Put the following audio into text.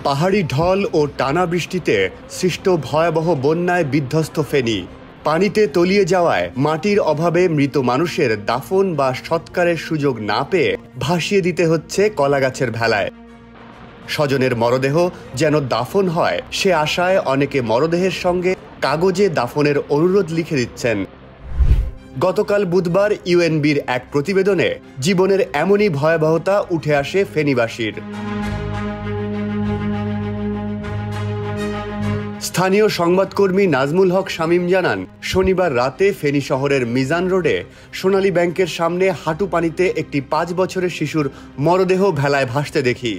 পাহাড়ি ঢল ও টানা বৃষ্টিতে সৃষ্ট ভয়াবহ বন্যায় বিধ্বস্ত ফেনী। পানিতে তলিয়ে যাওয়ায় মাটির অভাবে মৃত মানুষের দাফন বা সৎকারের সুযোগ না পেয়ে ভাসিয়ে দিতে হচ্ছে কলাগাছের ভেলায়। স্বজনের মরদেহ যেন দাফন হয় সে আশায় অনেকে মরদেহের সঙ্গে কাগজে দাফনের অনুরোধ লিখে দিচ্ছেন। গতকাল বুধবার ইউএনবির এক প্রতিবেদনে জীবনের এমনই ভয়াবহতা উঠে আসে ফেনীবাসীর। স্থানীয় সংবাদকর্মী নাজমুল হক শামীম জানান, শনিবার রাতে ফেনী শহরের মিজান রোডে সোনালী ব্যাংকের সামনে হাঁটু পানিতে একটি 5 বছরের শিশুর মরদেহ ভেলায় ভাসতে দেখি।